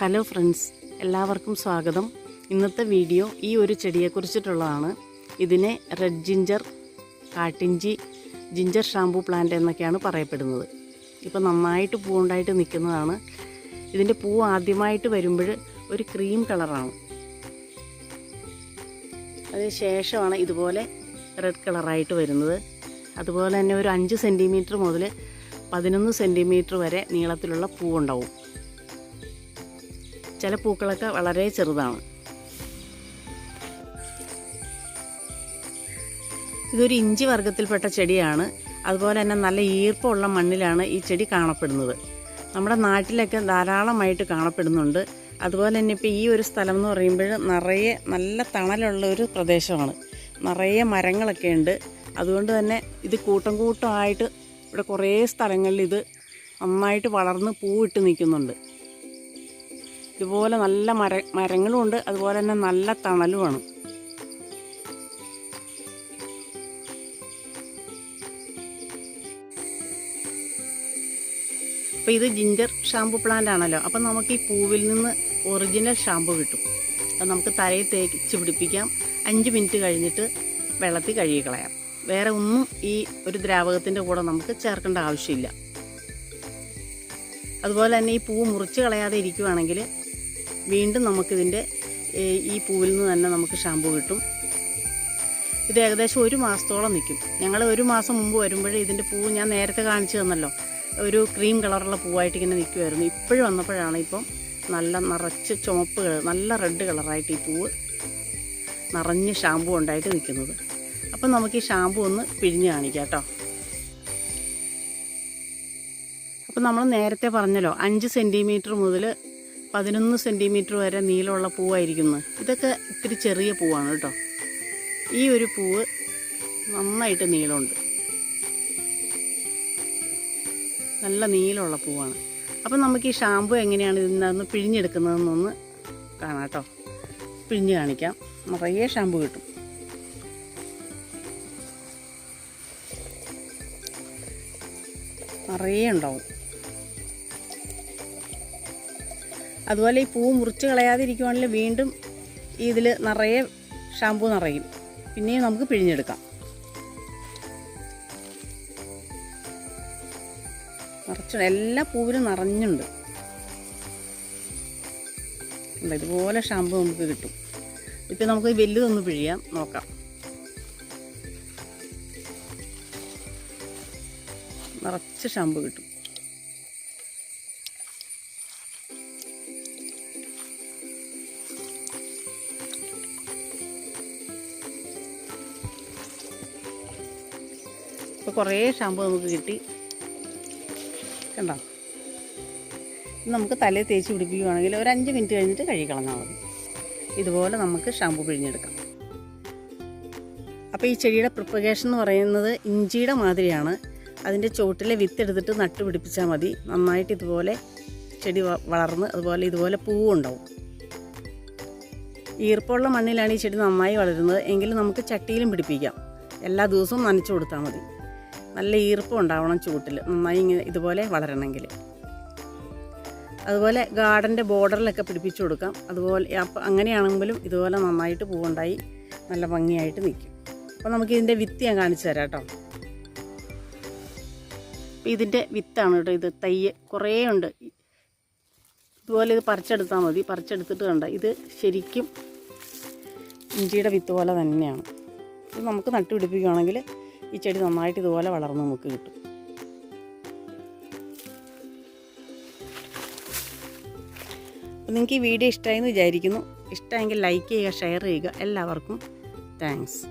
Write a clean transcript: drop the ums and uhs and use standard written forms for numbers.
Hello friends, എല്ലാവർക്കും സ്വാഗതം. ഇന്നത്തെ വീഡിയോ ഈ ഒരു ചെടിയെക്കുറിച്ചിട്ടുള്ളതാണ്. ഇതിനെ റെഡ് ജിഞ്ചർ, കാട്ടിഞ്ചി, ജിഞ്ചർ ഷാമ്പു പ്ലാന്റ് എന്നൊക്കെയാണ് പറയപ്പെടുന്നത്. ഇപ്പോൾ നന്നായിട്ട് പൂവുണ്ടായിട്ട് നിൽക്കുന്നതാണ്. ഇതിൻ്റെ പൂവ് ആദ്യമായിട്ട് വരുമ്പോൾ ഒരു ക്രീം കളറാണ്. അതിന് ശേഷമാണ് ഇതുപോലെ റെഡ് കളറായിട്ട് വരുന്നത്. അതുപോലെ തന്നെ ഒരു 5 സെൻറ്റിമീറ്റർ മുതൽ 11 സെൻറ്റിമീറ്റർ വരെ നീളത്തിലുള്ള പൂവുണ്ടാവും. ചില പൂക്കളൊക്കെ വളരെ ചെറുതാണ്. ഇതൊരു ഇഞ്ചി വർഗ്ഗത്തിൽപ്പെട്ട ചെടിയാണ്. അതുപോലെ തന്നെ നല്ല ഈർപ്പമുള്ള മണ്ണിലാണ് ഈ ചെടി കാണപ്പെടുന്നത്. നമ്മുടെ നാട്ടിലൊക്കെ ധാരാളമായിട്ട് കാണപ്പെടുന്നുണ്ട്. അതുപോലെ തന്നെ ഇപ്പോൾ ഈ ഒരു സ്ഥലം എന്ന് പറയുമ്പോൾ നിറയെ നല്ല തണലുള്ള ഒരു പ്രദേശമാണ്. നിറയെ മരങ്ങളൊക്കെ ഉണ്ട്. അതുകൊണ്ട് തന്നെ ഇത് കൂട്ടം കൂട്ടമായിട്ട് ഇവിടെ കുറേ സ്ഥലങ്ങളിൽ ഇത് നന്നായിട്ട് വളർന്ന് പൂവിട്ട് നിൽക്കുന്നുണ്ട്. ഇതുപോലെ നല്ല മരങ്ങളുമുണ്ട്. അതുപോലെ തന്നെ നല്ല തണലുമാണ്. അപ്പോൾ ഇത് ജിഞ്ചർ ഷാമ്പു പ്ലാന്റ് ആണല്ലോ. അപ്പം നമുക്ക് ഈ പൂവിൽ നിന്ന് ഒറിജിനൽ ഷാമ്പു കിട്ടും. അത് നമുക്ക് തലയിൽ തേച്ച് പിടിപ്പിക്കാം. 5 മിനിറ്റ് കഴിഞ്ഞിട്ട് വെള്ളത്തിൽ കഴുകി കളയാം. വേറെ ഒന്നും ഈ ഒരു ദ്രാവകത്തിൻ്റെ കൂടെ നമുക്ക് ചേർക്കേണ്ട ആവശ്യമില്ല. അതുപോലെ തന്നെ ഈ പൂവ് മുറിച്ച് കളയാതെ ഇരിക്കുവാണെങ്കിൽ വീണ്ടും നമുക്കിതിൻ്റെ ഈ പൂവിൽ നിന്ന് തന്നെ നമുക്ക് ഷാമ്പു കിട്ടും. ഇത് ഏകദേശം 1 മാസത്തോളം നിൽക്കും. ഞങ്ങൾ 1 മാസം മുമ്പ് വരുമ്പോഴേ ഇതിൻ്റെ പൂവ് ഞാൻ നേരത്തെ കാണിച്ചു തന്നല്ലോ, ഒരു ക്രീം കളറുള്ള പൂവായിട്ട് ഇങ്ങനെ നിൽക്കുമായിരുന്നു. ഇപ്പോഴും വന്നപ്പോഴാണ് ഇപ്പം നല്ല നിറച്ച് ചുമപ്പ് നല്ല റെഡ് കളറായിട്ട് ഈ പൂവ് നിറഞ്ഞ് ഷാമ്പു ഉണ്ടായിട്ട് നിൽക്കുന്നത്. അപ്പം നമുക്ക് ഈ ഷാമ്പു ഒന്ന് പിഴിഞ്ഞ് കാണിക്കാം കേട്ടോ. അപ്പം നമ്മൾ നേരത്തെ പറഞ്ഞല്ലോ 5 സെൻറ്റിമീറ്റർ മുതൽ 11 സെൻറ്റിമീറ്റർ വരെ നീളമുള്ള പൂവായിരിക്കുന്നത്. ഇതൊക്കെ ഇത്തിരി ചെറിയ പൂവാണ് കേട്ടോ. ഈ ഒരു പൂവ് നന്നായിട്ട് നീളമുണ്ട്, നല്ല നീളമുള്ള പൂവാണ്. അപ്പം നമുക്ക് ഈ ഷാമ്പു എങ്ങനെയാണ് ഇതിനകത്ത് പിഴിഞ്ഞെടുക്കുന്നതെന്നൊന്ന് കാണാം കേട്ടോ. പിഴിഞ്ഞ് കാണിക്കാം. നിറയെ ഷാമ്പു കിട്ടും. നിറയെ ഉണ്ടാവും. അതുപോലെ ഈ പൂ മുറിച്ച് കളയാതിരിക്കുവാണെങ്കിൽ വീണ്ടും ഇതിൽ നിറയെ ഷാമ്പു നിറയും. പിന്നെയും നമുക്ക് പിഴിഞ്ഞെടുക്കാം. നിറച്ച് എല്ലാ പൂവിലും നിറഞ്ഞുണ്ട്. ഇതുപോലെ ഷാമ്പു നമുക്ക് കിട്ടും. ഇപ്പം നമുക്ക് വലുതൊന്ന് പിഴിയാം, നോക്കാം. നിറച്ച് ഷാമ്പു കിട്ടും. ഇപ്പോൾ കുറേ ഷാമ്പു നമുക്ക് കിട്ടി, കണ്ടോ. നമുക്ക് തലയിൽ തേച്ച് പിടിപ്പിക്കുകയാണെങ്കിൽ ഒരു 5 മിനിറ്റ് കഴിഞ്ഞിട്ട് കഴുകിക്കളഞ്ഞാൽ മതി. ഇതുപോലെ നമുക്ക് ഷാമ്പു പിഴിഞ്ഞെടുക്കാം. അപ്പോൾ ഈ ചെടിയുടെ പ്രൊപ്പഗേഷൻ എന്ന് പറയുന്നത് ഇഞ്ചിയുടെ മാതിരിയാണ്. അതിൻ്റെ ചുവട്ടിലെ വിത്തെടുത്തിട്ട് നട്ട് പിടിപ്പിച്ചാൽ മതി. നന്നായിട്ട് ഇതുപോലെ ചെടി വളർന്ന് ഇതുപോലെ പൂവുണ്ടാവും. ഈർപ്പമുള്ള മണ്ണിലാണ് ഈ ചെടി നന്നായി വളരുന്നത്. എങ്കിലും നമുക്ക് ചട്ടിയിലും പിടിപ്പിക്കാം. എല്ലാ ദിവസവും നനച്ചു കൊടുത്താൽ മതി. നല്ല ഈർപ്പം ഉണ്ടാവണം ചുവട്ടിൽ, നന്നായി ഇങ്ങനെ ഇതുപോലെ വളരണമെങ്കിൽ. അതുപോലെ ഗാർഡൻ്റെ ബോർഡറിലൊക്കെ പിടിപ്പിച്ചു കൊടുക്കാം. അതുപോലെ അപ്പം അങ്ങനെയാണെങ്കിലും ഇതുപോലെ നന്നായിട്ട് പൂവുണ്ടായി നല്ല ഭംഗിയായിട്ട് നിൽക്കും. അപ്പോൾ നമുക്ക് ഇതിൻ്റെ വിത്ത് ഞാൻ കാണിച്ചു തരാം കേട്ടോ. അപ്പോൾ ഇതിൻ്റെ വിത്താണ് കേട്ടോ. ഇത് തയ്യ് കുറേ ഉണ്ട്. ഇതുപോലെ ഇത് പറിച്ചെടുത്താൽ മതി. പറിച്ചെടുത്തിട്ട് കണ്ട ഇത് ശരിക്കും ഇഞ്ചിയുടെ വിത്ത് പോലെ തന്നെയാണ്. ഇത് നമുക്ക് നട്ടു പിടിപ്പിക്കുകയാണെങ്കിൽ ഈ ചെടി നന്നായിട്ട് ഇതുപോലെ വളർന്ന് നമുക്ക് കിട്ടും. അപ്പോൾ നിങ്ങൾക്ക് ഈ വീഡിയോ ഇഷ്ടമായി എന്ന് വിചാരിക്കുന്നു. ഇഷ്ടമെങ്കിൽ ലൈക്ക് ചെയ്യുക, ഷെയർ ചെയ്യുക. എല്ലാവർക്കും താങ്ക്സ്.